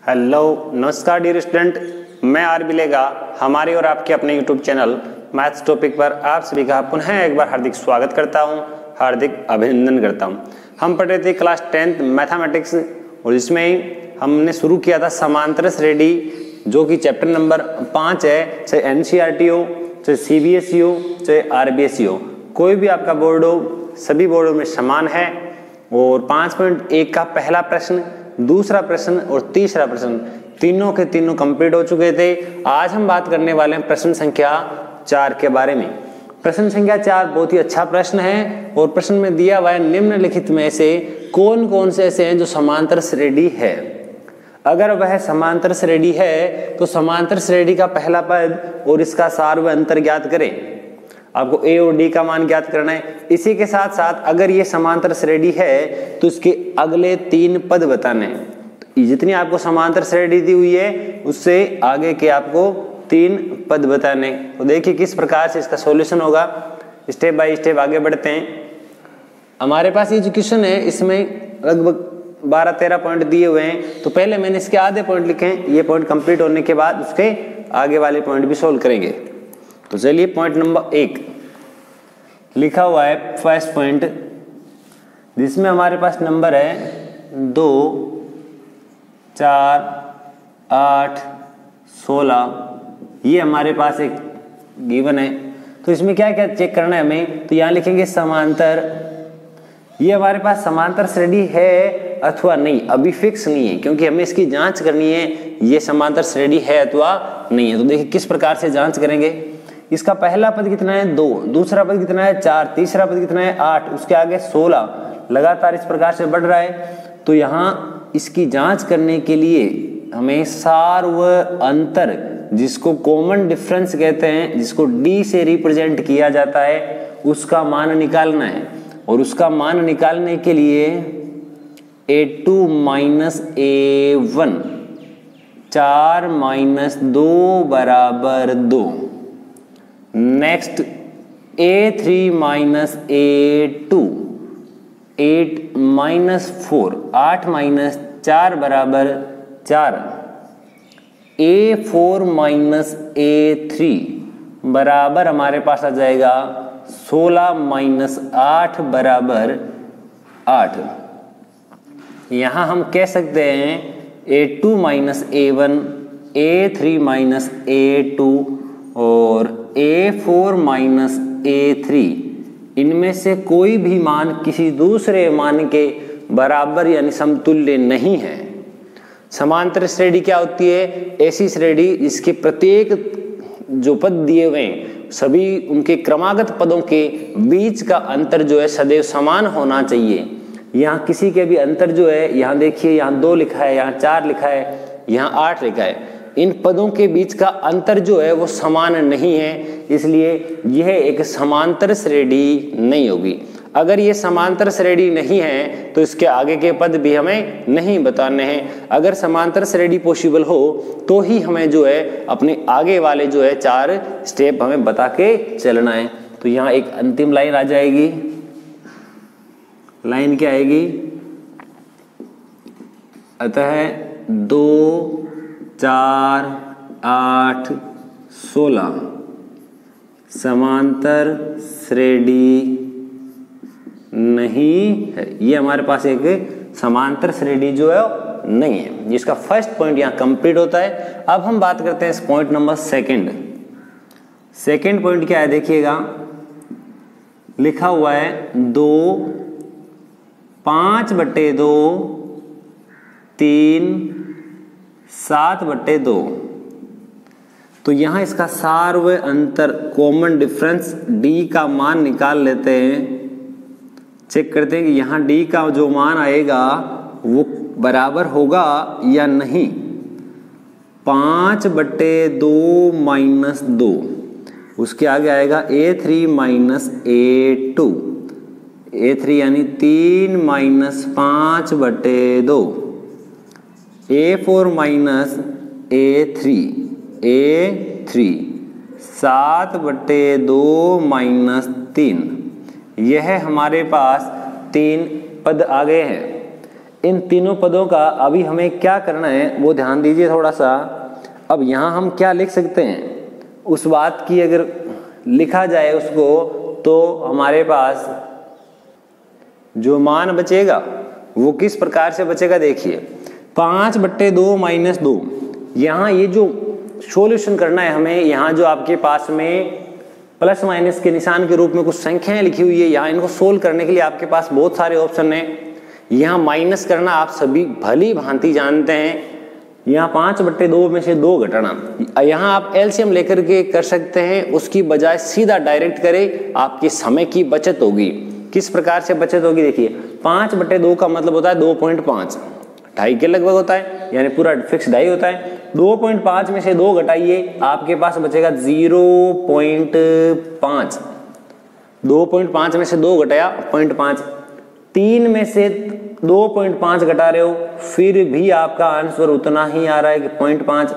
Hello नमस्कार dear student, मैं are बिलेगा हमारे और आपके अपने यूट्यूब चैनल मैथ्स टॉपिक पर आप सभी का पुनः एक बार हार्दिक स्वागत करता हूं, हार्दिक अभिनंदन करता हूं। हम पढ़ रहे थे क्लास 10th मैथमेटिक्स और इसमें हमने शुरू किया था समांतर श्रेणी, जो कि चैप्टर नंबर 5 है। चाहे एनसीईआरटी हो, चाहे सीबीएसई हो, चाहे आरबीएसई हो, कोई भी आपका बोर्ड हो, सभी बोर्डों में समान है। और 5.1 का पहला प्रश्न, दूसरा प्रश्न और तीसरा प्रश्न तीनों के तीनों कंप्लीट हो चुके थे। आज हम बात करने वाले हैं प्रश्न संख्या 4 के बारे में। प्रश्न संख्या 4 बहुत ही अच्छा प्रश्न है और प्रश्न में दिया हुआ है निम्नलिखित में से कौन कौन से ऐसे हैं जो समांतर श्रेणी है। अगर वह समांतर श्रेणी है तो समांतर श्रेणी का पहला पद और इसका सार व अंतर ज्ञात करें। आपको ए और डी का मान ज्ञात करना है। इसी के साथ साथ अगर ये समांतर श्रेणी है तो इसके अगले 3 पद बताने हैं। जितनी आपको समांतर श्रेणी दी हुई है उससे आगे के आपको 3 पद बताने। तो देखिए किस प्रकार से इसका सॉल्यूशन होगा। स्टेप बाय स्टेप आगे बढ़ते हैं। हमारे पास ये जो क्वेश्चन है इसमें लगभग 12-13 पॉइंट दिए हुए हैं। तो पहले मैंने इसके आधे पॉइंट लिखे हैं। ये पॉइंट कंप्लीट होने के बाद उसके आगे वाले पॉइंट भी सोल्व करेंगे। तो चलिए पॉइंट नंबर 1 लिखा हुआ है फर्स्ट पॉइंट, जिसमें हमारे पास नंबर है 2, 4, 8, 16। ये हमारे पास एक गिवन है। तो इसमें क्या क्या चेक करना है हमें। तो यहाँ लिखेंगे समांतर। ये हमारे पास समांतर श्रेणी है अथवा नहीं, अभी फिक्स नहीं है क्योंकि हमें इसकी जांच करनी है ये समांतर श्रेणी है अथवा नहीं है। तो देखिए किस प्रकार से जांच करेंगे। इसका पहला पद कितना है 2, दूसरा पद कितना है 4, तीसरा पद कितना है 8, उसके आगे 16, लगातार इस प्रकार से बढ़ रहा है। तो यहाँ इसकी जांच करने के लिए हमें सार व अंतर, जिसको कॉमन डिफरेंस कहते हैं, जिसको डी से रिप्रेजेंट किया जाता है, उसका मान निकालना है। और उसका मान निकालने के लिए a2 माइनस a1 4 माइनस 2 बराबर 2। Next a3 minus a2 8 minus 4 8 minus 4 बराबर 4। a4 माइनस a3 बराबर हमारे पास आ जाएगा 16 माइनस 8 बराबर 8। यहाँ हम कह सकते हैं a2 minus a1, a3 minus a2 और a4 माइनस a3, इनमें से कोई भी मान किसी दूसरे मान के बराबर यानी समतुल्य नहीं है। समांतर श्रेणी क्या होती है? ऐसी श्रेणी जिसके प्रत्येक जो पद दिए हुए हैं सभी उनके क्रमागत पदों के बीच का अंतर जो है सदैव समान होना चाहिए। यहाँ किसी के भी अंतर जो है, यहाँ देखिए यहाँ 2 लिखा है, यहाँ 4 लिखा है, यहाँ 8 लिखा है। इन पदों के बीच का अंतर जो है वो समान नहीं है, इसलिए यह एक समांतर श्रेणी नहीं होगी। अगर ये समांतर श्रेणी नहीं है तो इसके आगे के पद भी हमें नहीं बताने हैं। अगर समांतर श्रेणी पॉसिबल हो तो ही हमें जो है अपने आगे वाले जो है 4 स्टेप हमें बता के चलना है। तो यहाँ एक अंतिम लाइन आ जाएगी। लाइन क्या आएगी? अतः 2, 4, 8, 16 समांतर श्रेणी नहीं है। ये हमारे पास एक समांतर श्रेणी जो है नहीं है, जिसका फर्स्ट पॉइंट यहाँ कंप्लीट होता है। अब हम बात करते हैं इस पॉइंट नंबर सेकंड पॉइंट क्या है देखिएगा। लिखा हुआ है 2, 5/2, 3, 7/2। तो यहाँ इसका सार व अंतर कॉमन डिफरेंस डी का मान निकाल लेते हैं। चेक करते हैं कि यहाँ डी का जो मान आएगा वो बराबर होगा या नहीं। 5/2 माइनस 2, उसके आगे आएगा a3 माइनस a2, a3 यानी 3 minus 5/2, a4 minus a3 7/2 minus 3। यह हमारे पास 3 पद आ गए हैं। इन तीनों पदों का अभी हमें क्या करना है वो ध्यान दीजिए थोड़ा सा। अब यहाँ हम क्या लिख सकते हैं, उस बात की अगर लिखा जाए उसको, तो हमारे पास जो मान बचेगा वो किस प्रकार से बचेगा, देखिए 5/2 - 2। यहाँ ये जो सॉल्यूशन करना है हमें, यहाँ जो आपके पास में प्लस माइनस के निशान के रूप में कुछ संख्याएं लिखी हुई है, यहाँ इनको सोल्व करने के लिए आपके पास बहुत सारे ऑप्शन हैं। यहाँ माइनस करना आप सभी भली भांति जानते हैं, यहाँ 5/2 में से 2 घटाना। यहाँ आप एलसीएम लेकर के कर सकते हैं, उसकी बजाय सीधा डायरेक्ट करें, आपके समय की बचत होगी। किस प्रकार से बचत होगी, देखिए 5/2 का मतलब होता है 2.5, ढाई के लगभग होता है, यानी पूरा फिक्स ढाई होता है। 2.5 में से 2 घटाइए, आपके पास बचेगा 0.5। 2.5 में से 2 घटाया 0.5, 3 में से 2.5 घटा रहे हो, फिर भी आपका आंसर उतना ही आ रहा है कि 0.5।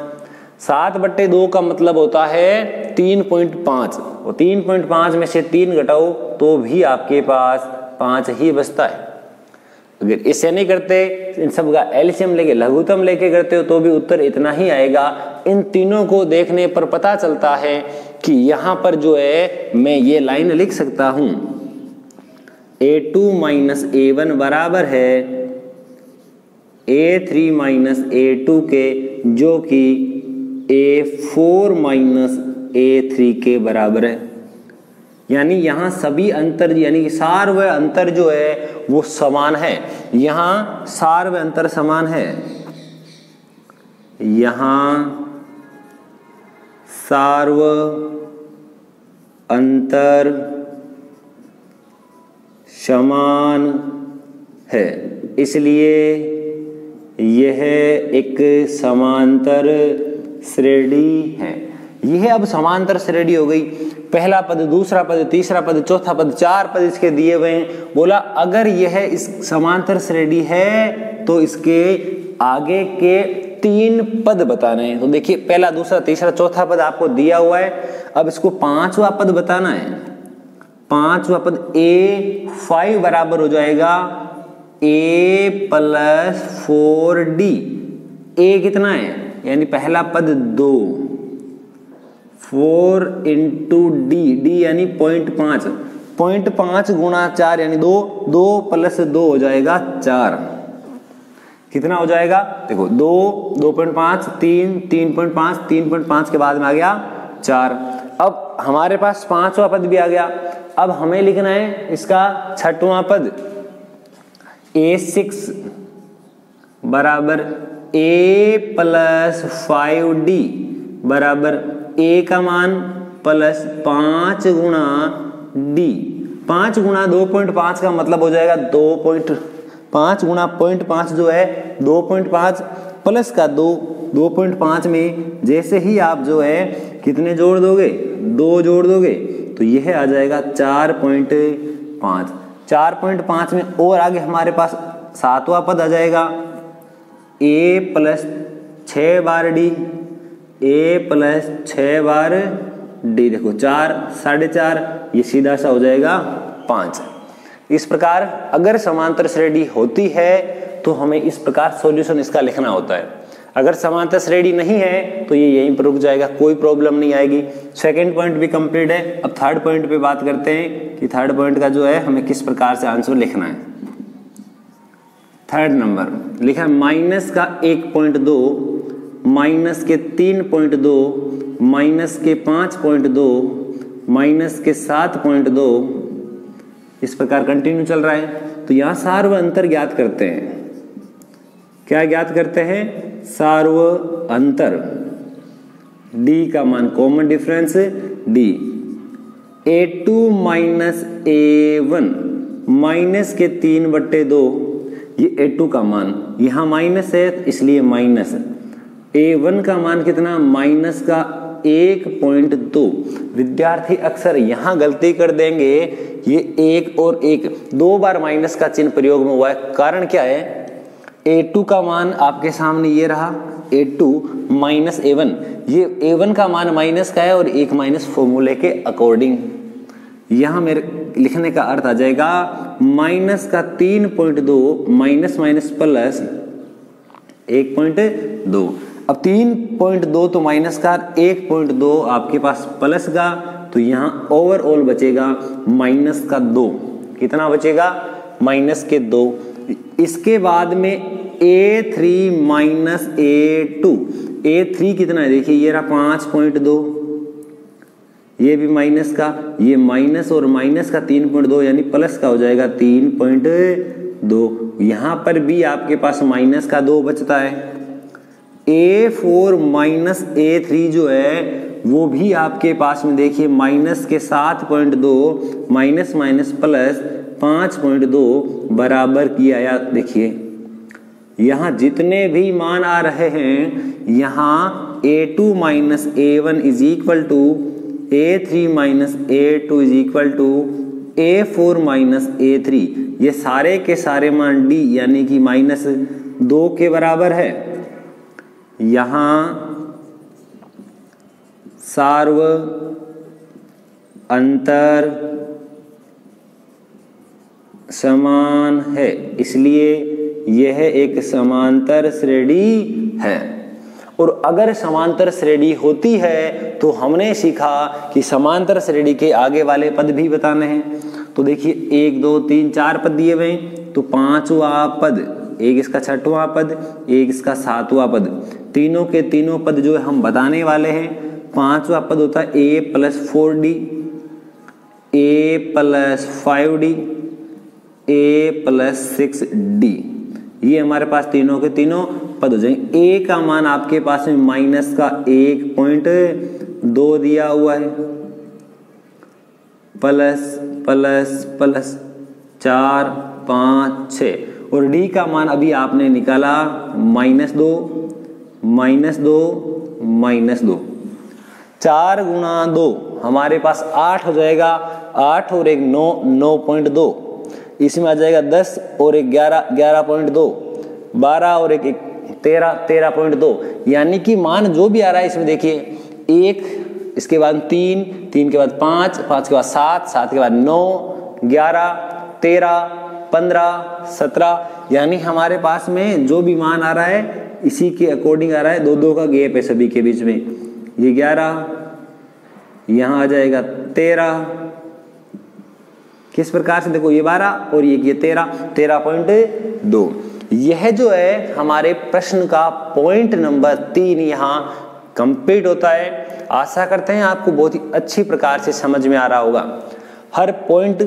7/2 का मतलब होता है 3.5, और 3.5 में से 3 घटाओ तो भी आपके पास 5 ही बचता है। अगर इसे नहीं करते, इन सब का एलसीएम लेके लघुत्तम लेके करते हो तो भी उत्तर इतना ही आएगा। इन तीनों को देखने पर पता चलता है कि यहाँ पर जो है मैं ये लाइन लिख सकता हूं, A2 - A1 बराबर है A3 - A2 के, जो कि A4 - A3 के बराबर है। यानी यहाँ सभी अंतर, यानी कि सार व अंतर जो है वो समान है। यहाँ सार व अंतर समान है, यहाँ सार व अंतर समान है, इसलिए यह एक समांतर श्रेणी है। यह अब समांतर श्रेणी हो गई। पहला पद, दूसरा पद, तीसरा पद, चौथा पद, 4 पद इसके दिए हुए हैं। बोला अगर यह इस समांतर श्रेणी है तो इसके आगे के 3 पद बताने हैं। तो देखिए पहला, दूसरा, तीसरा, चौथा पद आपको दिया हुआ है। अब इसको 5वां पद बताना है। 5वां पद A5 बराबर हो जाएगा A + 4D। A कितना है, यानी पहला पद 2, 4 × D यानी 0.5, 0.5 × 4 यानी 2, 2 + 2 हो जाएगा 4। कितना हो जाएगा, देखो 2, 2.5, 3, 3.5, 3.5 के बाद में आ गया 4। अब हमारे पास 5वां पद भी आ गया। अब हमें लिखना है इसका 6वां पद, A6 बराबर A + 5D बराबर A का मान प्लस 5 × D। 5 × 2.5 का मतलब हो जाएगा 2.5 × 0.5 जो है 2.5 प्लस का 2, 2.5 में जैसे ही आप जो है कितने जोड़ दोगे, 2 जोड़ दोगे, तो यह आ जाएगा 4.5। 4.5 में और आगे हमारे पास 7वां पद आ जाएगा A + 6 bar D, A + 6 bar D। देखो 4, 4.5, ये सीधा सा हो जाएगा 5। इस प्रकार अगर समांतर श्रेणी होती है तो हमें इस प्रकार सॉल्यूशन इसका लिखना होता है। अगर समांतर श्रेणी नहीं है तो ये यहीं पर रुक जाएगा, कोई प्रॉब्लम नहीं आएगी। सेकंड पॉइंट भी कंप्लीट है। अब थर्ड पॉइंट पे बात करते हैं कि थर्ड पॉइंट का जो है हमें किस प्रकार से आंसर लिखना है। थर्ड नंबर लिखा है माइनस का 1.2, माइनस के 3.2, माइनस के 5.2, माइनस के 7.2, इस प्रकार कंटिन्यू चल रहा है। तो यहाँ सार व अंतर ज्ञात करते हैं। क्या ज्ञात करते हैं, सार व अंतर। D का मान common difference D, A2 - A1 minus के 3/2, ये A2 का मान, यहाँ माइनस है इसलिए माइनस। A1 का मान कितना, माइनस का 1.2। विद्यार्थी अक्सर यहाँ गलती कर देंगे, ये 1 और 1 2 बार माइनस का चिन्ह प्रयोग में हुआ है। कारण क्या है, A2 का मान आपके सामने ये रहा, A2 - A1, ये A1 का मान माइनस का है और 1 माइनस फॉर्मूले के अकॉर्डिंग। यहाँ मेरे लिखने का अर्थ आ जाएगा माइनस का 3.2 माइनस माइनस प्लस 1.2। अब 3.2 तो माइनस का, 1.2 आपके पास प्लस का, तो यहाँ ओवरऑल बचेगा माइनस का 2। कितना बचेगा? माइनस के 2। इसके बाद में A3 माइनस A2, A3 कितना है देखिए, ये रहा 5.2, ये भी माइनस का, ये माइनस और माइनस का 3.2 यानी प्लस का हो जाएगा 3.2। यहाँ पर भी आपके पास माइनस का 2 बचता है। A4 माइनस A3 जो है वो भी आपके पास में देखिए माइनस के 7.2 माइनस माइनस प्लस 5.2 बराबर किया। या देखिए यहाँ जितने भी मान आ रहे हैं, यहाँ A2 minus A1 is equal to A3 minus A2 is equal to A4 minus A3, ये सारे के सारे मान D यानी कि माइनस 2 के बराबर है। यहाँ सार्व अंतर समान है, इसलिए यह एक समांतर श्रेणी है। और अगर समांतर श्रेणी होती है तो हमने सीखा कि समांतर श्रेणी के आगे वाले पद भी बताने हैं। तो देखिए 1 2 3 4 पद दिए हुए हैं, तो 5वां पद, एक इसका 6वां पद, एक इसका 7वां पद, तीनों के तीनों पद जो है हम बताने वाले हैं। 5वां पद होता है A plus 4D, A plus 5D, A plus 6D। ये हमारे पास तीनों के तीनों पद हो जाएंगे। A का मान आपके पास में माइनस का 1.2 दिया हुआ है, प्लस प्लस प्लस 4 5 6, और D का मान अभी आपने निकाला माइनस 2 माइनस 2 माइनस 2। 4 गुणा 2 हमारे पास 8 हो जाएगा, 8 और एक 9 9.2, इसमें आ जाएगा 10 और एक 11 11.2, 12 और एक 13 13.2। यानी कि मान जो भी आ रहा है इसमें देखिए 1, इसके बाद 3, 3 के बाद 5, 5 के बाद 7, 7 के बाद 9, 11 13 15 17, यानी हमारे पास में जो भी मान आ रहा है इसी के अकॉर्डिंग आ रहा है। 2 2 का गैप है सभी के बीच में। ये 11, यहाँ आ जाएगा 13, किस प्रकार से देखो ये 12 और ये 13.2। यह जो है हमारे प्रश्न का पॉइंट नंबर 3 यहाँ कंप्लीट होता है। आशा करते हैं आपको बहुत ही अच्छी प्रकार से समझ में आ रहा होगा। हर पॉइंट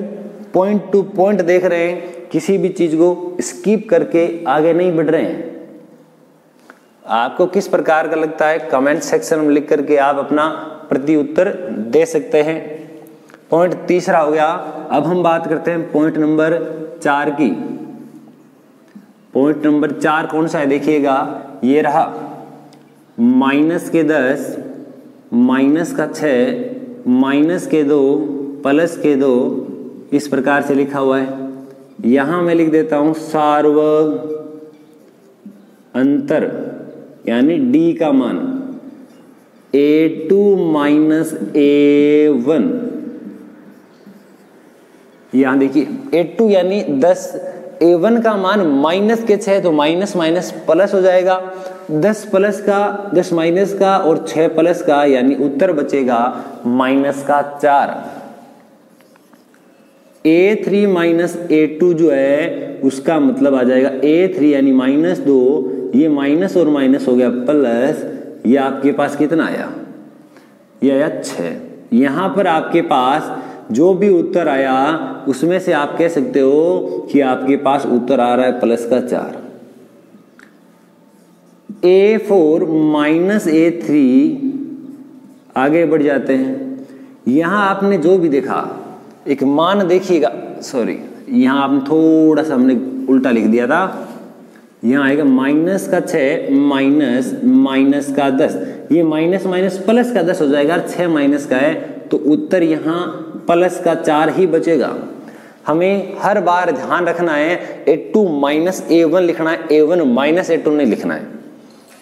टू पॉइंट देख रहे हैं, किसी भी चीज को स्किप करके आगे नहीं बढ़ रहे हैं। आपको किस प्रकार का लगता है कमेंट सेक्शन में लिख करके आप अपना प्रति उत्तर दे सकते हैं। पॉइंट तीसरा हो गया। अब हम बात करते हैं पॉइंट नंबर 4 की। पॉइंट नंबर 4 कौन सा है देखिएगा, ये रहा माइनस के 10 माइनस का 6 माइनस के 2 प्लस के 2, इस प्रकार से लिखा हुआ है। यहां मैं लिख देता हूं सार्व अंतर यानी D का मान A2 माइनस A1। यहां देखिए A2 यानी 10, A1 का मान माइनस के 6, तो माइनस माइनस प्लस हो जाएगा। 10 प्लस का 10 माइनस का और 6 प्लस का, यानी उत्तर बचेगा माइनस का 4। A3 माइनस A2 जो है उसका मतलब आ जाएगा A3 यानी -2, ये माइनस और माइनस हो गया प्लस, ये आपके पास कितना आया, ये आया 6। यहां पर आपके पास जो भी उत्तर आया उसमें से आप कह सकते हो कि आपके पास उत्तर आ रहा है प्लस का 4। A4 माइनस A3, आगे बढ़ जाते हैं। यहां आपने जो भी देखा एक मान देखिएगा, सॉरी यहां आपने थोड़ा सा हमने उल्टा लिख दिया था। यहां आएगा माइनस का 6 माइनस माइनस का 10, ये माइनस माइनस प्लस का 10 हो जाएगा। 6 माइनस का है तो उत्तर यहां प्लस का 4 ही बचेगा। हमें हर बार ध्यान रखना है A2 माइनस A1 लिखना है, A1 माइनस A2 नहीं लिखना है।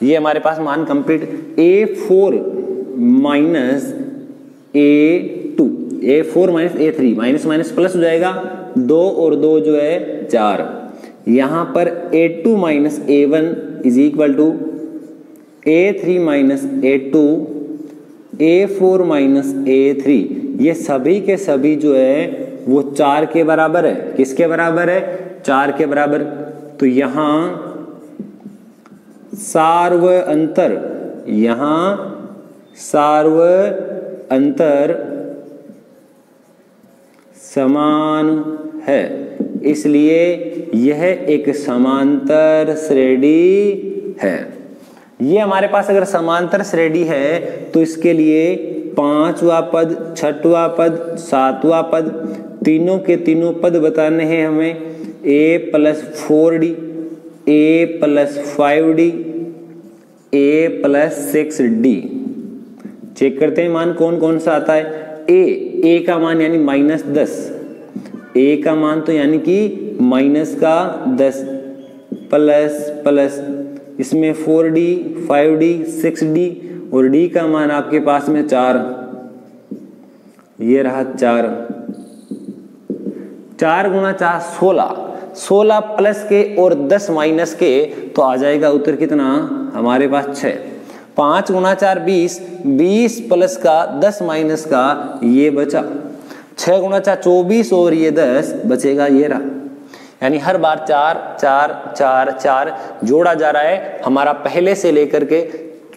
ये हमारे पास मान complete. A4 minus A2, A4 minus A3, minus minus plus हो जाएगा, 2 और 2 जो है 4। यहाँ पर A2 minus A1 is equal to A3 minus A2, A4 minus A3। ये सभी के सभी जो है वो 4 के बराबर है। किसके बराबर है? 4 के बराबर। तो यहाँ सार्व अंतर, यहाँ सार्व अंतर समान है, इसलिए यह एक समांतर श्रेणी है। ये हमारे पास अगर समांतर श्रेणी है तो इसके लिए 5वां पद, 6वां पद, 7वां पद, तीनों के तीनों पद बताने हैं हमें। a plus 4d, a plus 5d, a plus 6d। Check करते हैं मान कौन कौन सा आता है। a का मान यानी -10, a का मान तो यानी कि माइनस का 10 प्लस इसमें 4d, 5d, 6d और d का मान आपके पास में 4, ये रहा 4। 4 गुणा 4 16, 16 प्लस के और 10 माइनस के, तो आ जाएगा उत्तर कितना हमारे पास 6। 5 गुणा 4 20, 20 प्लस का 10 माइनस का ये बचा। 6 गुणा 4 24 और ये 10 बचेगा, ये रहा। यानी हर बार 4 4 4 4 जोड़ा जा रहा है। हमारा पहले से लेकर के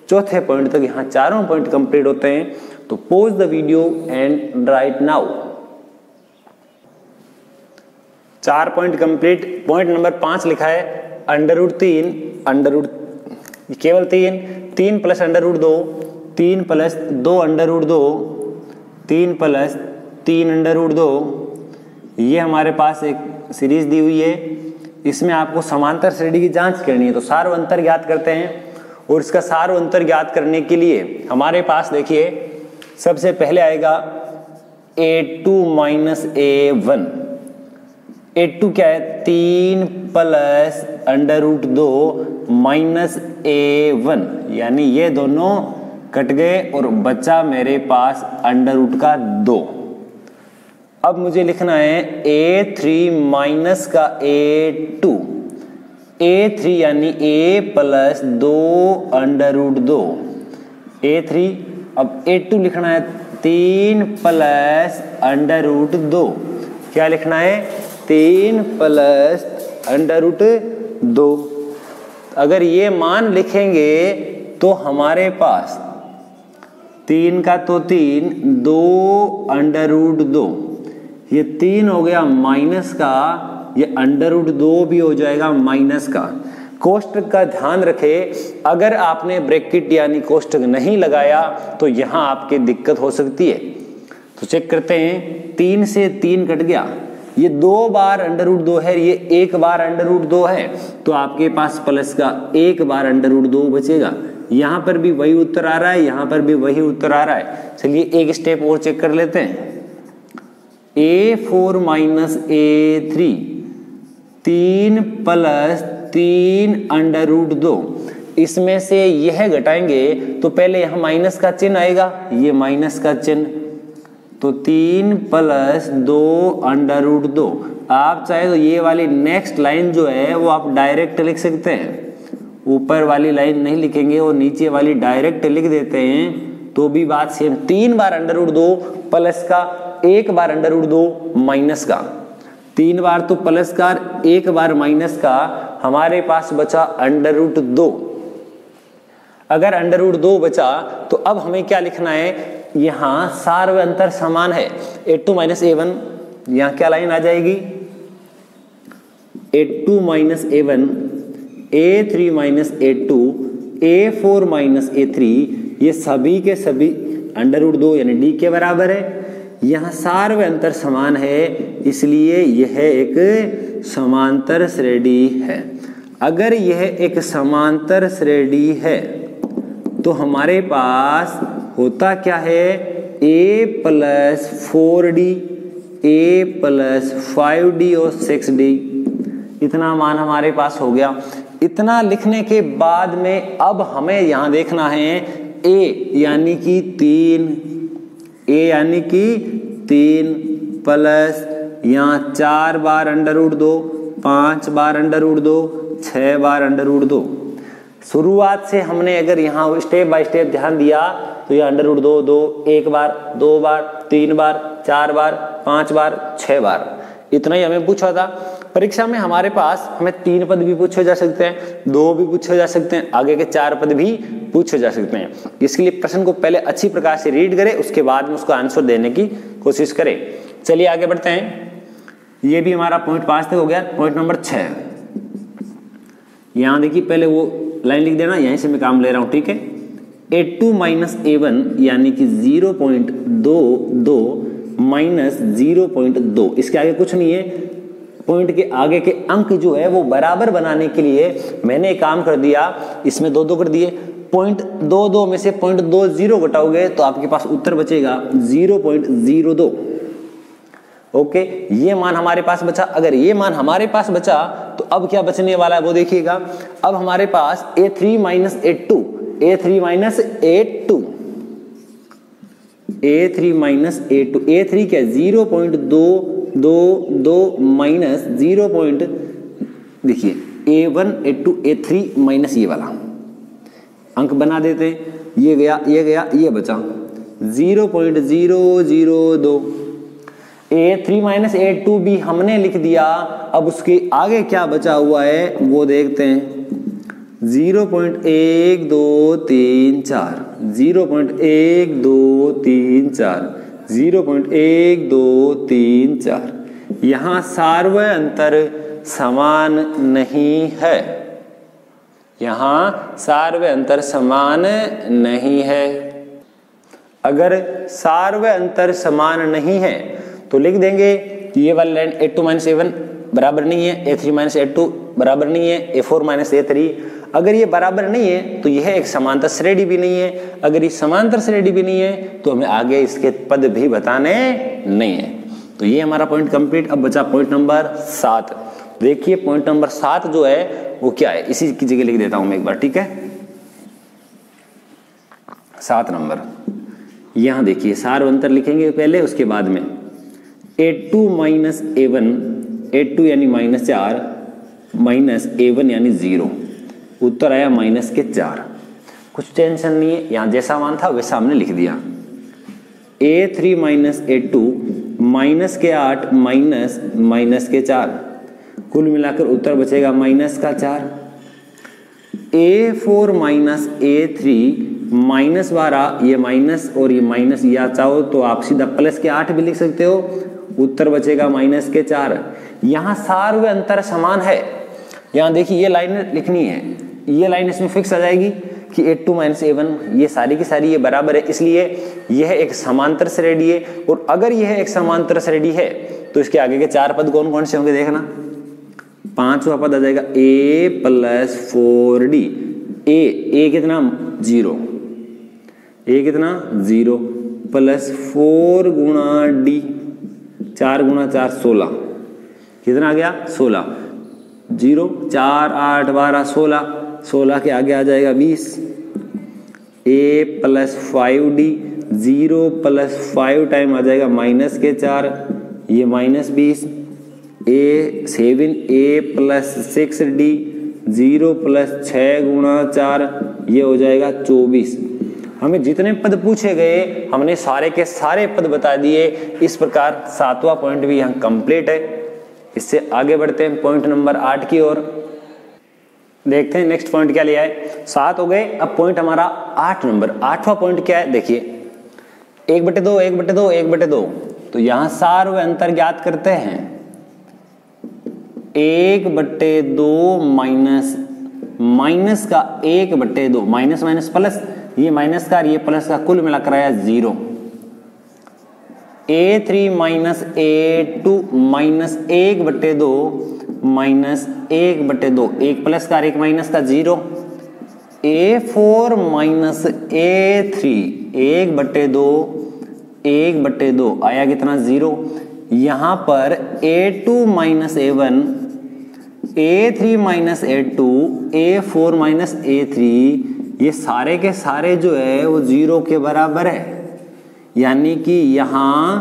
चौथे पॉइंट तक यहाँ चारों पॉइंट कंप्लीट होते हैं। तो pause the video and right now. 4 point complete. Point number 5 लिखा है √3, केवल 3 प्लस √2, 3 प्लस 2 √2, 3 प्लस 3 √2। ये हमारे पास एक सीरीज दी हुई है। इसमें आपको समांतर श्रेणी की जांच करनी है। तो सार्व अंतर ज्ञात करते हैं, और इसका सार्व अंतर ज्ञात करने के लिए हमारे पास देखिए सबसे पहले आएगा A2 माइनस A1। A2 क्या है? 3 प्लस √2 माइनस A1, यानी ये दोनों कट गए और बचा मेरे पास √2। अब मुझे लिखना है A3 माइनस का A2, A3 यानी A प्लस 2 √2 A3। अब A2 लिखना है 3 प्लस √2। क्या लिखना है? 3 प्लस √2। अगर ये मान लिखेंगे तो हमारे पास 3 का तो 3, 2 √2, ये 3 हो गया माइनस का, ये √2 भी हो जाएगा माइनस का। कोष्टक का ध्यान रखें, अगर आपने ब्रैकेट यानी कोष्टक नहीं लगाया तो यहाँ आपके दिक्कत हो सकती है। तो चेक करते हैं, 3 से 3 कट गया, ये 2 बार √2 है, ये 1 बार √2 है, तो आपके पास प्लस का 1 बार √2 बचेगा। यहाँ पर भी वही उत्तर आ रहा है, यहाँ पर भी वही उत्तर आ रहा है। चलिए एक स्टेप और चेक कर लेते हैं। A4 माइनस A3, 3 प्लस 3 √2, इसमें से यह घटाएंगे तो पहले यहाँ माइनस का चिन्ह आएगा, ये माइनस का चिन्ह, तो 3 प्लस 2 √2। आप चाहे तो ये वाली नेक्स्ट लाइन जो है वो आप डायरेक्ट लिख सकते हैं, ऊपर वाली लाइन नहीं लिखेंगे और नीचे वाली डायरेक्ट लिख देते हैं तो भी बात सेम। 3 बार √2 प्लस का, 1 बार √2 माइनस का, 3 बार तो प्लस का, 1 बार माइनस का, हमारे पास बचा √2। अगर √2 बचा तो अब हमें क्या लिखना है? यहाँ सार्व अंतर समान है। A2 माइनस A1, यहाँ क्या लाइन आ जाएगी? A2 minus A1, A3 minus A2, A4 minus A3, ये सभी के सभी √2 यानी D के बराबर है। यहाँ सार्व अंतर समान है, इसलिए यह एक समांतर श्रेणी है। अगर यह एक समांतर श्रेणी है तो हमारे पास होता क्या है? A plus 4D, A plus 5D और 6D, इतना मान हमारे पास हो गया। इतना लिखने के बाद में अब हमें यहाँ देखना है A यानी कि 3, A यानी कि 3 प्लस यहाँ 4 बार अंडर रूट 2, 5 बार अंडर रूट 2, 6 बार अंडर रूट 2। शुरुआत से हमने अगर यहाँ स्टेप बाय स्टेप ध्यान दिया तो ये अंडर रूट 2 2 1 बार, 2 बार, 3 बार, 4 बार, 5 बार, 6 बार, इतना ही हमें पूछा था। परीक्षा में हमारे पास हमें 3 पद भी पूछे जा सकते हैं, 2 भी पूछे जा सकते हैं, आगे के 4 पद भी पूछे जा सकते हैं। इसके लिए प्रश्न को पहले अच्छी प्रकार से रीड करें, उसके बाद में उसका आंसर देने की कोशिश करें। चलिए आगे बढ़ते हैं। ये भी हमारा पॉइंट 5 तक हो गया। पॉइंट नंबर 6, यहाँ देखिए पहले वो लाइन लिख देना, यहीं से मैं काम ले रहा हूं, ठीक है। A2 माइनस A1 यानी कि 0.22 माइनस 0.2, इसके आगे कुछ नहीं है। पॉइंट के आगे के अंक जो है वो बराबर बनाने के लिए मैंने काम कर दिया, इसमें 2 2 कर दिए। 0.22 में से 0.20 घटाओगे तो आपके पास उत्तर बचेगा 0.02। ओके, ये मान हमारे पास बचा। अगर ये मान हमारे पास बचा तो अब क्या बचने वाला है वो देखिएगा। अब हमारे पास A3 minus A2, A3 minus A2, A3 minus A2, A3 क्या 0.222 माइनस 0. देखिए A1 A2 A3 माइनस ये वाला अंक बना देते हैं। ये गया, ये गया, ये बचा 0.002। A3 माइनस A2 भी हमने लिख दिया। अब उसके आगे क्या बचा हुआ है वो देखते हैं। 0.1234, 0.1234, 0.1234। यहाँ सार्वय अंतर समान नहीं है, यहाँ सार्वय अंतर समान नहीं है। अगर सार्वय अंतर समान नहीं है तो लिख देंगे ये वाली लाइन A2 माइनस A1 बराबर नहीं है, A3 माइनस A2 बराबर नहीं है, A4 माइनस A3। अगर ये बराबर नहीं है तो यह एक समांतर श्रेणी भी नहीं है। अगर ये समांतर श्रेणी भी नहीं है तो हमें आगे इसके पद भी बताने नहीं है। तो ये हमारा पॉइंट कंप्लीट। अब बचा पॉइंट नंबर 7। देखिए पॉइंट नंबर 7 जो है वो क्या है, इसी की जगह लिख देता हूं मैं एक बार, ठीक है। 7 नंबर, यहां देखिए सार्वय अंतर लिखेंगे पहले, उसके बाद में A2 माइनस A1, A2 यानी -4 माइनस A1 यानी 0, उत्तर आया -4। कुछ टेंशन नहीं है, यहां जैसा मान था वैसा हमने लिख दिया। A3 माइनस A2 -8 माइनस -4, कुल मिलाकर उत्तर बचेगा -4। A4 माइनस A3 -12, ये माइनस और ये माइनस, या चाहो तो आप सीधा +8 भी लिख सकते हो, उत्तर बचेगा -4। यहाँ सार्वय अंतर समान है। यहाँ देखिए ये लाइन लिखनी है, ये लाइन इसमें फिक्स आ जाएगी कि A2 माइनस A1 ये सारी की सारी ये बराबर है, इसलिए यह एक समांतर श्रेणी है। और अगर यह एक समांतर श्रेणी है तो इसके आगे के 4 पद कौन कौन से होंगे देखना। 5वां पद आ जाएगा A प्लस 4D। A कितना 0, A कितना 0 प्लस 4 गुणा D, 4 गुणा 4 16, कितना आ गया 16, 0 4 8 12 16, 16 के आगे आ जाएगा 20। A plus 5D, 0 plus 5 time आ जाएगा -4, ये -20। A प्लस 6D, 0 प्लस 6 गुणा 4, ये हो जाएगा 24। हमें जितने पद पूछे गए हमने सारे के सारे पद बता दिए। इस प्रकार 7वां पॉइंट भी यहाँ कंप्लीट है। इससे आगे बढ़ते हैं पॉइंट नंबर 8 की ओर। देखते हैं नेक्स्ट पॉइंट क्या लिया है। 7 हो गए, अब पॉइंट हमारा 8 नंबर। 8वां पॉइंट क्या है देखिए, 1/2 1/2 1/2। तो यहाँ सार्वय अंतर ज्ञात करते हैं। 1/2 माइनस का 1/2, माइनस माइनस प्लस, ये माइनस का ये प्लस का कुल मिलाकर आया 0। A3 minus A2 minus 1/2 minus 1/2, एक प्लस का एक माइनस का 0। A4 माइनस A3 1/2 आया कितना 0। यहां पर A2 minus A1, A3 minus A2, A4 minus A3, ये सारे के सारे जो है वो 0 के बराबर है। यानी कि यहां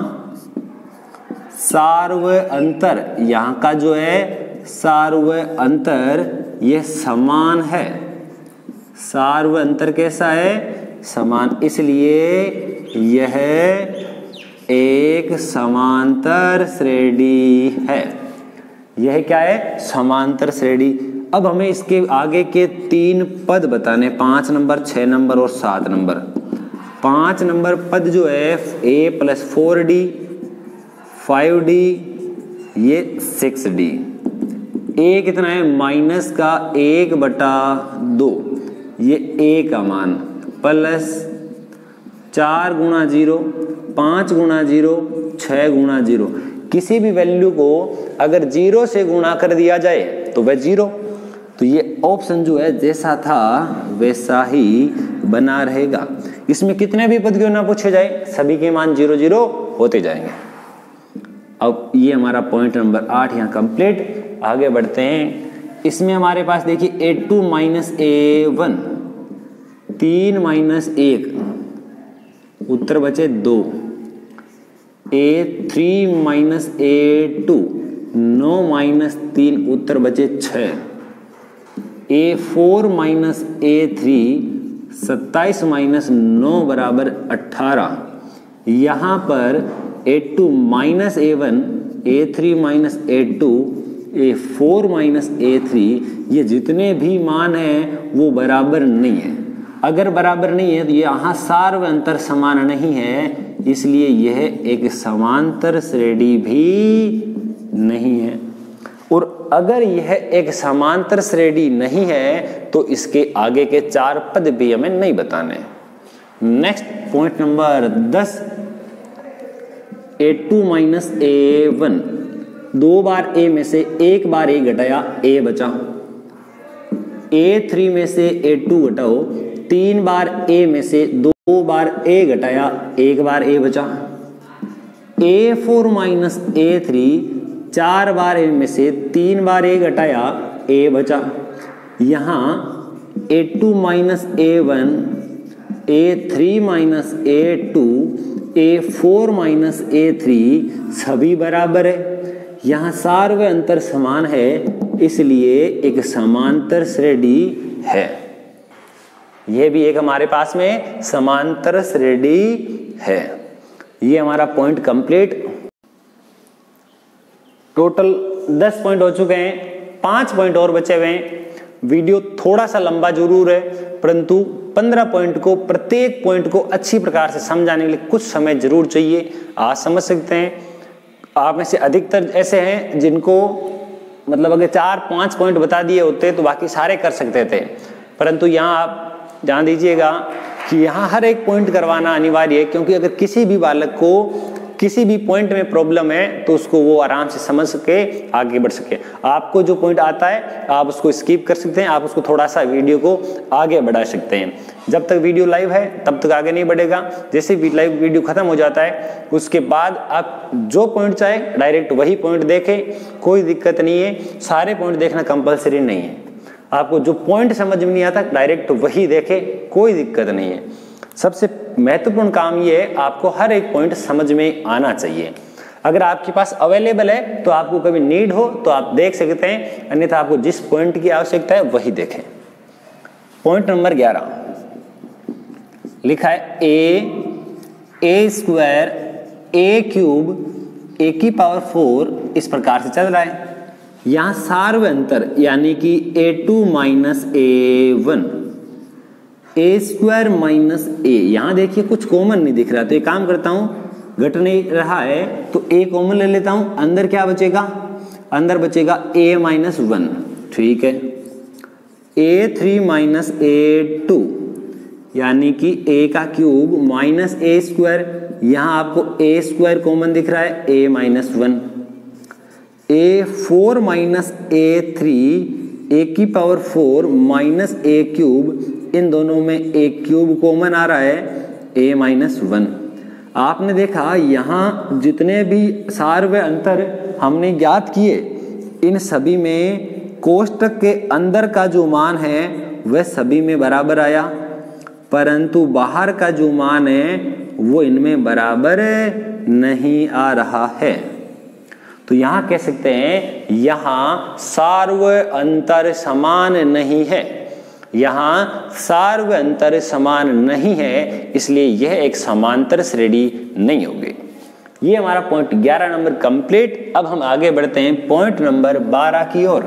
सार्व अंतर, यहाँ का जो है सार्व अंतर ये समान है। सार्व अंतर कैसा है? समान, इसलिए यह एक समांतर श्रेणी है। यह क्या है? समांतर श्रेणी। अब हमें इसके आगे के 3 पद बताने, 5 नंबर, 6 नंबर और 7 नंबर। 5 नंबर पद जो है a + 4d 5d ये 6d। a कितना है? माइनस का 1/2, ये a का मान, प्लस 4 × 0, 5 × 0, 6 × 0। किसी भी वैल्यू को अगर 0 से गुणा कर दिया जाए तो वह 0। तो ये ऑप्शन जो है जैसा था वैसा ही बना रहेगा। इसमें कितने भी पद क्यों ना पूछे जाए, सभी के मान 0 0 होते जाएंगे। अब ये हमारा पॉइंट नंबर 8 यहाँ कंप्लीट। आगे बढ़ते हैं। इसमें हमारे पास देखिए a2 - a1, 3 - 1, उत्तर बचे 2। a3 - a2, 9 - 3, उत्तर बचे 6। a4 - a3, 27 - 9 = 18। यहाँ पर a2 - a1, a3 - a2, a4 - a3 ये जितने भी मान हैं वो बराबर नहीं है। अगर बराबर नहीं है तो ये यहाँ सार्व अंतर समान नहीं है, इसलिए यह एक समांतर श्रेणी भी नहीं है। और अगर यह एक समांतर श्रेणी नहीं है तो इसके आगे के 4 पद भी हमें नहीं बताने। Next point number 10, a2 - a1, 2 bar a में से 1 बार a घटाया, a बचा। a3 में से a2 घटाओ, 3 बार a में से 2 बार a घटाया, 1 बार a बचा। a4 - a3, 4 बार a में से 3 बार a घटाया, a बचा। यहाँ a2 - a1, a3 - a2, a4 - a3 सभी बराबर है। यहाँ सार्व अंतर समान है, इसलिए एक समांतर श्रेणी है। यह भी एक हमारे पास में समांतर श्रेणी है। ये हमारा पॉइंट कंप्लीट। टोटल 10 पॉइंट हो चुके हैं, 5 पॉइंट और बचे हुए हैं। वीडियो थोड़ा सा लंबा जरूर है, परंतु 15 पॉइंट को, प्रत्येक पॉइंट को अच्छी प्रकार से समझाने के लिए कुछ समय जरूर चाहिए। आज समझ सकते हैं। आप में से अधिकतर ऐसे हैं जिनको मतलब अगर 4-5 पॉइंट बता दिए होते तो बाकी सारे कर सकते थे, परंतु यहाँ आप ध्यान दीजिएगा कि यहाँ हर एक पॉइंट करवाना अनिवार्य है, क्योंकि अगर किसी भी बालक को किसी भी पॉइंट में प्रॉब्लम है तो उसको वो आराम से समझ सके, आगे बढ़ सके। आपको जो पॉइंट आता है आप उसको स्किप कर सकते हैं, आप उसको थोड़ा सा वीडियो को आगे बढ़ा सकते हैं। जब तक वीडियो लाइव है तब तक आगे नहीं बढ़ेगा। जैसे भी लाइव वीडियो खत्म हो जाता है उसके बाद आप जो पॉइंट चाहे डायरेक्ट वही पॉइंट देखें, कोई दिक्कत नहीं है। सारे पॉइंट देखना कंपल्सरी नहीं है। आपको जो पॉइंट समझ में नहीं आता डायरेक्ट वही देखें, कोई दिक्कत नहीं है। सबसे महत्वपूर्ण काम ये है आपको हर एक पॉइंट समझ में आना चाहिए। अगर आपके पास अवेलेबल है तो आपको कभी नीड हो तो आप देख सकते हैं, अन्यथा आपको जिस पॉइंट की आवश्यकता है वही देखें। पॉइंट नंबर 11 लिखा है a² a³ a⁴ इस प्रकार से चल रहा है। यहाँ सार्व अंतर यानी कि a2 - a1, a² - a, यहाँ देखिए कुछ कॉमन नहीं दिख रहा, तो एक काम करता हूँ, घट नहीं रहा है तो a कॉमन ले लेता हूँ। अंदर क्या बचेगा? अंदर बचेगा a - 1, ठीक है। a3 - a2 यानी कि a³ माइनस a², यहाँ आपको a² कॉमन दिख रहा है, a - 1। a4 - a3 a⁴ minus a³, इन दोनों में a³ कॉमन आ रहा है, a - 1। आपने देखा यहाँ जितने भी सार्व अंतर हमने ज्ञात किए, इन सभी में कोष्टक के अंदर का जो मान है वह सभी में बराबर आया, परंतु बाहर का जो मान है वो इनमें बराबर नहीं आ रहा है। तो यहां कह सकते हैं यहां सार्व अंतर समान नहीं है, यहां सार्व अंतर समान नहीं है, इसलिए यह एक समांतर श्रेणी नहीं होगी। ये हमारा पॉइंट 11 नंबर कंप्लीट। अब हम आगे बढ़ते हैं पॉइंट नंबर 12 की ओर।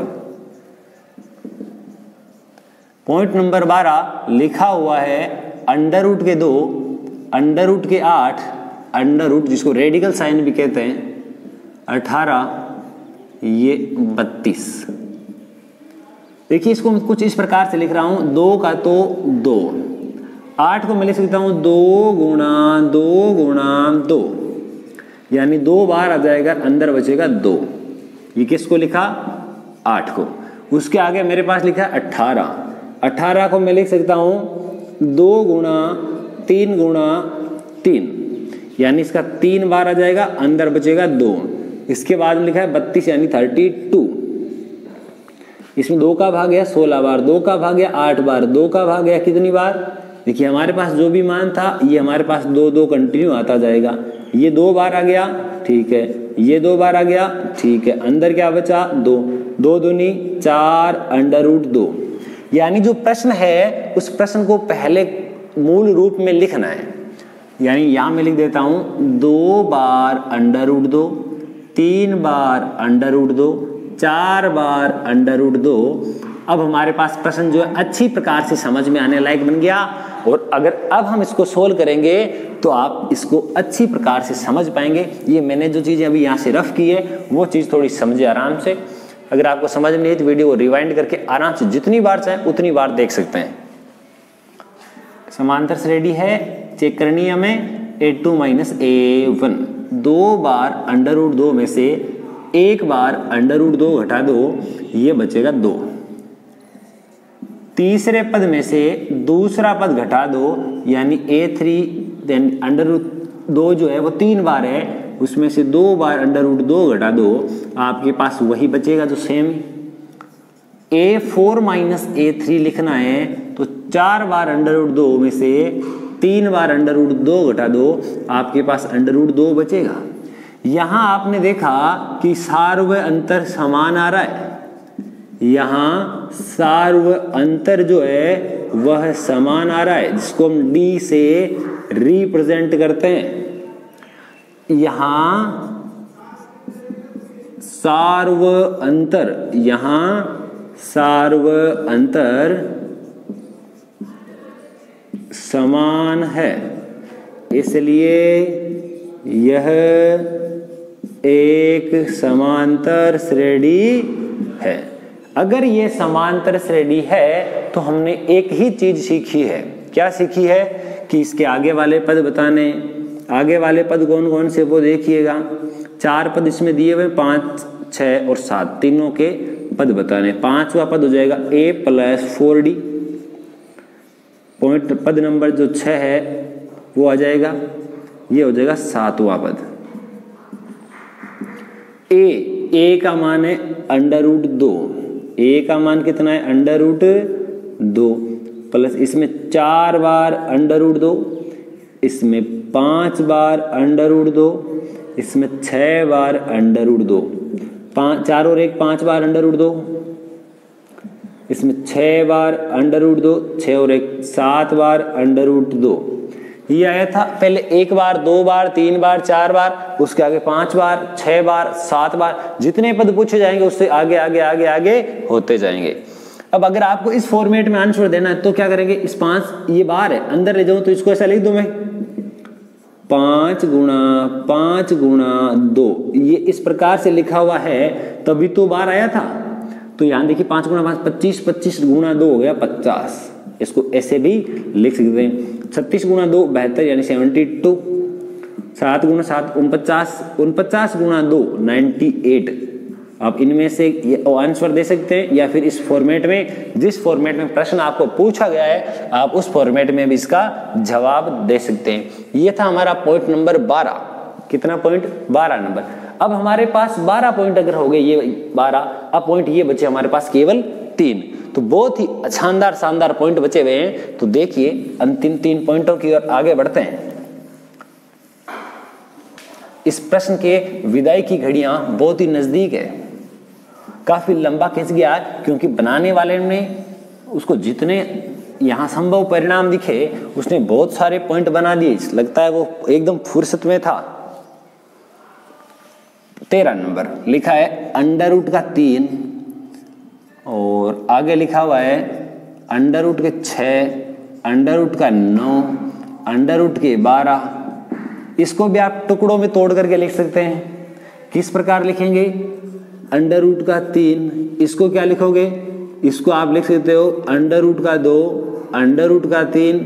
पॉइंट नंबर 12 लिखा हुआ है अंडर रूट के 2, अंडर रूट के 8, अंडर रूट जिसको रेडिकल साइन भी कहते हैं 18, ये 32। देखिए इसको मैं कुछ इस प्रकार से लिख रहा हूं, 2 का तो 2, 8 को मैं लिख सकता हूं 2 गुणा 2 गुणा 2, यानी 2 बार आ जाएगा, अंदर बचेगा 2। ये किसको लिखा? 8 को। उसके आगे मेरे पास लिखा 18, 18 को मैं लिख सकता हूं 2 गुणा 3 गुणा 3, यानी इसका 3 बार आ जाएगा, अंदर बचेगा 2। इसके बाद में लिखा है 32 यानी 32। इसमें 2 का भाग गया 16 बार, 2 का भाग गया 8 बार, 2 का भाग गया कितनी बार? देखिए हमारे पास जो भी मान था ये हमारे पास 2 2 कंटिन्यू आता जाएगा। ये 2 बार आ गया, ठीक है, ये 2 बार आ गया, ठीक है, अंदर क्या बचा? 2, 2 दूनी 4 अंडर रूट 2। यानी जो प्रश्न है उस प्रश्न को पहले मूल रूप में लिखना है, यानी यहां मैं लिख देता हूं 2 बार अंडर रूट 2, 3 बार अंडर रूट 2, 4 बार अंडर रूट 2। अब हमारे पास प्रश्न जो है अच्छी प्रकार से समझ में आने लायक बन गया, और अगर अब हम इसको सोल्व करेंगे तो आप इसको अच्छी प्रकार से समझ पाएंगे। ये मैंने जो चीज़ें अभी यहाँ से रफ की है वो चीज़ थोड़ी समझे आराम से। अगर आपको समझ नहीं है तो वीडियो को रिवाइंड करके आराम से जितनी बार चाहे उतनी बार देख सकते हैं। समांतर श्रेणी है, चेक करनी है हमें a2 - a1। 2 बार अंडर रूट 2 में से 1 बार अंडर रूट 2 घटा दो, ये बचेगा 2। तीसरे पद में से दूसरा पद घटा दो, यानी a3 अंडर रूट 2 जो है वो 3 बार है, उसमें से 2 बार अंडर रूट 2 घटा दो, आपके पास वही बचेगा जो सेम। a4 - a3 लिखना है तो 4 बार अंडर रूट 2 में से 3 बार अंडर रूट 2 घटा दो, आपके पास अंडर रूट 2 बचेगा। यहां आपने देखा कि सार्व अंतर समान आ रहा है, यहां सार्व अंतर जो है वह समान आ रहा है, जिसको हम d से रिप्रेजेंट करते हैं। यहां सार्व अंतर, यहां सार्व अंतर समान है, इसलिए यह एक समांतर श्रेणी है। अगर ये समांतर श्रेणी है तो हमने एक ही चीज सीखी है। क्या सीखी है? कि इसके आगे वाले पद बताने। आगे वाले पद कौन कौन से वो देखिएगा, 4 पद इसमें दिए हुए, 5, 6 और 7 तीनों के पद बताने। 5वां पद हो जाएगा a + 4d। पॉइंट पद नंबर जो 6 है वो आ जाएगा, ये हो जाएगा 7वां पद। a का मान है अंडर रूट 2, a का मान कितना है? अंडर रूट 2 प्लस इसमें 4 बार अंडर रूट 2, इसमें 5 बार अंडर रूट 2, इसमें 6 बार अंडर रूट 2, 4 और 1 5 बार अंडर रूट 2, इसमें 6 बार अंडर रूट 2, 6 और 1 7 बार अंडर रूट 2। ये आया था पहले 1 बार, 2 बार, 3 बार, 4 बार, उसके आगे 5 बार, 6 बार, 7 बार, जितने पद पूछे जाएंगे उससे आगे आगे आगे आगे होते जाएंगे। अब अगर आपको इस फॉर्मेट में आंसर देना है तो क्या करेंगे? इस 5 ये बार है, अंदर ले जाऊं तो इसको ऐसा लिख दूं मैं 5 गुणा 2। ये इस प्रकार से लिखा हुआ है, तभी तो बार आया था। तो यहां देखिए 5 गुणा 5 25, 25 गुणा 2 हो गया 50। इसको ऐसे भी लिख सकते हैं। 36 गुणा 2 72 यानी 72। 7 गुणा 7 49, 49 गुणा 2 98। आप इनमें से आंसर दे सकते हैं, या फिर इस फॉर्मेट में, जिस फॉर्मेट में प्रश्न आपको पूछा गया है आप उस फॉर्मेट में भी इसका जवाब दे सकते हैं। ये था हमारा पॉइंट नंबर 12। कितना पॉइंट? 12 नंबर। अब हमारे पास 12 पॉइंट अगर हो गए, ये 12, अब पॉइंट ये बचे हमारे पास केवल 3। तो बहुत ही शानदार पॉइंट बचे हुए हैं। तो देखिए अंतिम 3 पॉइंटों की ओर आगे बढ़ते हैं। इस प्रश्न के विदाई की घड़ियां बहुत ही नजदीक है, काफी लंबा खिंच गया क्योंकि बनाने वाले ने उसको जितने यहाँ संभव परिणाम दिखे उसने बहुत सारे पॉइंट बना दिए, लगता है वो एकदम फुर्सत में था। 13 नंबर लिखा है अंडर रूट का 3 और आगे लिखा हुआ है अंडर रूट के 6, अंडर रूट का 9, अंडर रूट के 12। इसको भी आप टुकड़ों में तोड़ करके लिख सकते हैं। किस प्रकार लिखेंगे? अंडर रूट का 3, इसको क्या लिखोगे? इसको आप लिख सकते हो अंडर रूट का 2, अंडर रूट का 3,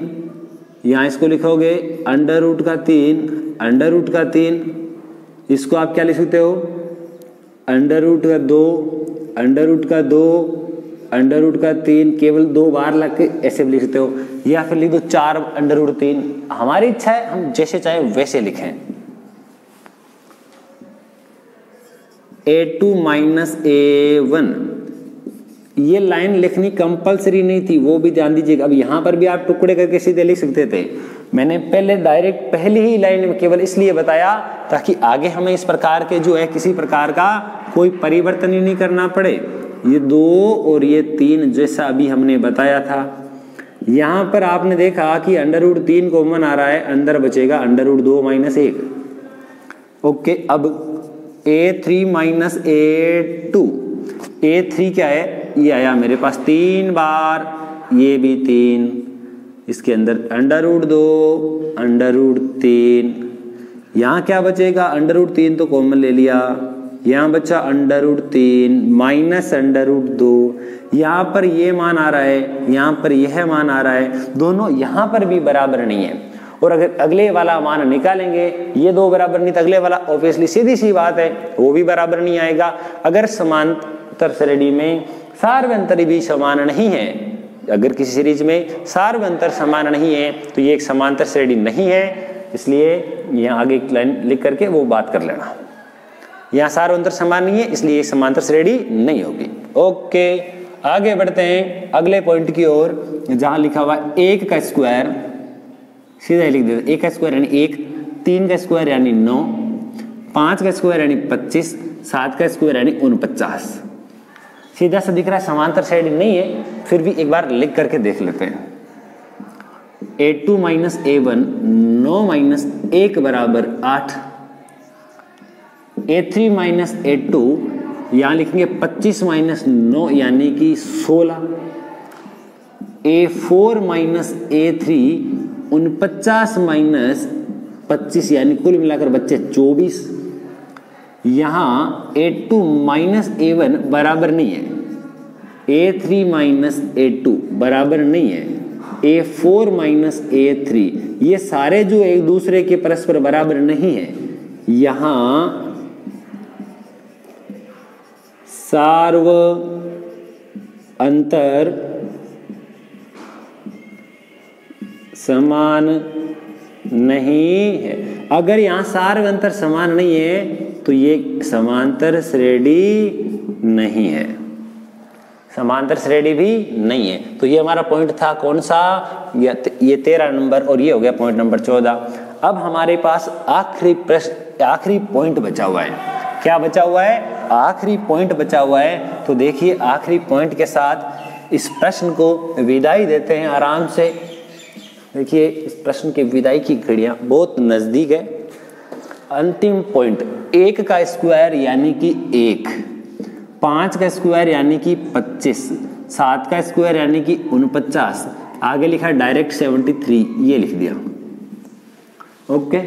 यहाँ इसको लिखोगे अंडर रूट का 3, अंडर रूट का 3। इसको आप क्या लिख सकते हो? अंडर रूट का 2, अंडर रूट का 2, अंडर रूट का 3, केवल 2 बार लग के ऐसे भी लिख सकते हो, या फिर लिख दो 4 अंडर रूट 3। हमारी इच्छा है, हम जैसे चाहे वैसे लिखें। A2 माइनस A1 ये लाइन लिखनी कंपलसरी नहीं थी, वो भी ध्यान दीजिएगा। अब यहाँ पर भी आप टुकड़े करके सीधे लिख सकते थे, मैंने पहली ही लाइन में केवल इसलिए बताया ताकि आगे हमें इस प्रकार के जो है किसी प्रकार का कोई परिवर्तन ही नहीं करना पड़े। ये 2 और ये 3 जैसा अभी हमने बताया था। यहाँ पर आपने देखा कि अंडर रूट 3 कॉमन आ रहा है, अंदर बचेगा अंडर रूट 2 माइनस 1। ओके, अब A3 माइनस A2, A3 क्या है? ये आया मेरे पास 3 बार, ये भी 3, इसके अंदर अंडर रूट 2, अंडर रूट 3। यहाँ क्या बचेगा? अंडर रूट 3 तो कॉमन ले लिया, यहाँ बचा under root 3 minus under root 2। यहाँ पर ये मान आ रहा है, यहाँ पर यह मान आ रहा है, दोनों यहाँ पर भी बराबर नहीं है। और अगर अगले वाला मान निकालेंगे, ये 2 बराबर नहीं तो अगले वाला ऑब्वियसली सीधी सी बात है वो भी बराबर नहीं आएगा। अगर समांतर श्रेणी में सार्वंतर भी समान नहीं है, अगर किसी सीरीज में सार्वंतर समान नहीं है तो ये एक समांतर श्रेणी नहीं है। इसलिए यहाँ आगे एक लाइन लिख करके वो बात कर लेना। यहाँ सार्वंतर समान नहीं है इसलिए समांतर श्रेणी नहीं होगी। ओके, आगे बढ़ते हैं अगले पॉइंट की ओर, जहां लिखा हुआ 1 का स्क्वायर, सीधा लिख देते 1 का स्क्वायर यानी 1, 3 का स्क्वायर यानी 9, 5 का स्क्वायर यानी 25, 7 का स्क्वायर यानी 49। सीधा सा दिख रहा है, समांतर श्रेणी नहीं है, फिर भी एक बार लिख करके देख लेते हैं। A2 माइनस A1, 9 माइनस 1 बराबर 8। A3 माइनस A2, यहाँ लिखेंगे 25 माइनस 9 यानी कि 16। A4 माइनस A3, 49 माइनस 25 यानी कुल मिलाकर बच्चे 24। यहाँ A2 माइनस A1 बराबर नहीं है, A3 माइनस A2 बराबर नहीं है, A4 माइनस A3, ये सारे जो एक दूसरे के परस्पर बराबर नहीं है। यहाँ सार्व अंतर समान नहीं है। अगर यहाँ सार्वंतर समान नहीं है तो ये समांतर श्रेणी नहीं है, समांतर श्रेणी भी नहीं है। तो ये हमारा पॉइंट था कौन सा? ये 13 नंबर और ये हो गया पॉइंट नंबर 14। अब हमारे पास आखिरी पॉइंट बचा हुआ है। क्या बचा हुआ है? आखिरी पॉइंट बचा हुआ है। तो देखिए आखिरी पॉइंट के साथ इस प्रश्न को विदाई देते हैं आराम से। देखिए इस प्रश्न के विदाई की घड़ियां बहुत नजदीक है। अंतिम पॉइंट, 1 का स्क्वायर यानी कि 1, 5 का स्क्वायर यानी कि 25, 7 का स्क्वायर यानी कि 49, आगे लिखा डायरेक्ट 73, ये लिख दिया। ओके,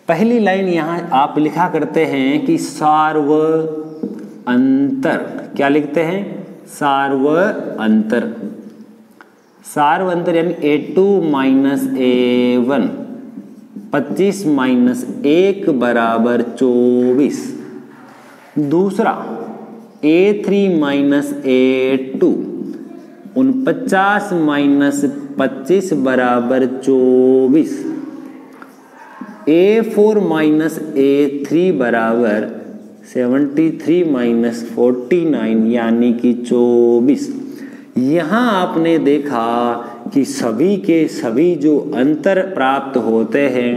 पहली लाइन यहाँ आप लिखा करते हैं कि सार्व अंतर, क्या लिखते हैं? सार्व अंतर। सार्व अंतर यानी A2 माइनस A1, 25 माइनस 1 बराबर 24। दूसरा A3 माइनस A2, 49 माइनस 25 बराबर 24। A4 माइनस A3 बराबर 73 माइनस 49 यानी कि 24। यहाँ आपने देखा कि सभी के सभी जो अंतर प्राप्त होते हैं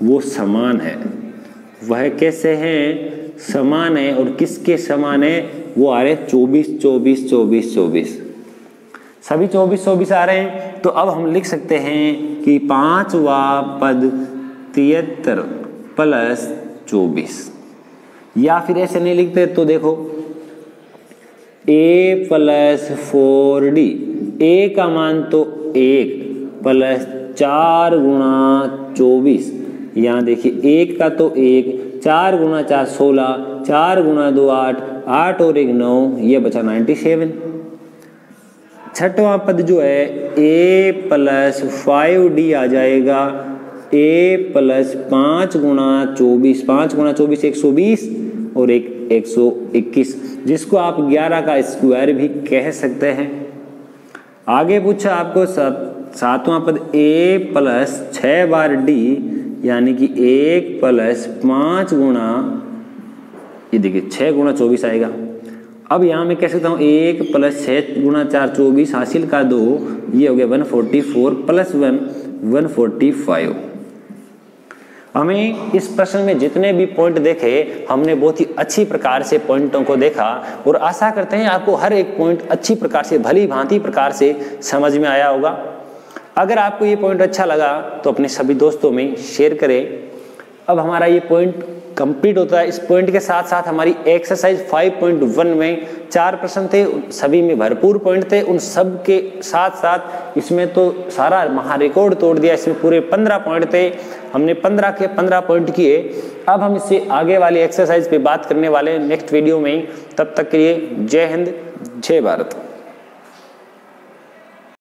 वो समान है, वह कैसे हैं, समान है। और किसके समान है, वो आ रहे 24 24 24 24, सभी 24 24 आ रहे हैं। तो अब हम लिख सकते हैं कि 5वां पद 73 प्लस 24, या फिर ऐसे नहीं लिखते तो देखो a प्लस 4d, a का मान तो 1 प्लस 4 गुणा 24, यहाँ देखिए 1 का तो 1, 4 गुणा 4 16, 4 गुणा 2 8, 8 और 1 9, ये बचा 97। छठवां पद जो है a प्लस 5d आ जाएगा, a प्लस 5 गुणा 24, 5 गुणा 24 120 और 121, जिसको आप 11 का स्क्वायर भी कह सकते हैं। आगे पूछा आपको सातवां पद a प्लस 6 बार d, यानी कि 1 प्लस 5 गुणा, ये देखिए 6 गुणा 24 आएगा। अब यहाँ मैं कह सकता हूँ 1 प्लस 6 गुणा 4 24 हासिल का 2, ये हो गया 144 प्लस 1 145। हमें इस प्रश्न में जितने भी पॉइंट देखे हमने बहुत ही अच्छी प्रकार से पॉइंटों को देखा और आशा करते हैं आपको हर एक पॉइंट अच्छी प्रकार से भली भांति प्रकार से समझ में आया होगा। अगर आपको ये पॉइंट अच्छा लगा तो अपने सभी दोस्तों में शेयर करें। अब हमारा ये पॉइंट कंप्लीट होता है। इस पॉइंट के साथ साथ हमारी एक्सरसाइज 5.1 में 4 प्रश्न थे, सभी में भरपूर पॉइंट थे। उन सब के साथ साथ इसमें तो सारा महा रिकॉर्ड तोड़ दिया। इसमें पूरे 15 पॉइंट थे, हमने 15 के 15 पॉइंट किए। अब हम इससे आगे वाली एक्सरसाइज पे बात करने वाले हैं नेक्स्ट वीडियो में। तब तक के लिए जय हिंद, जय भारत।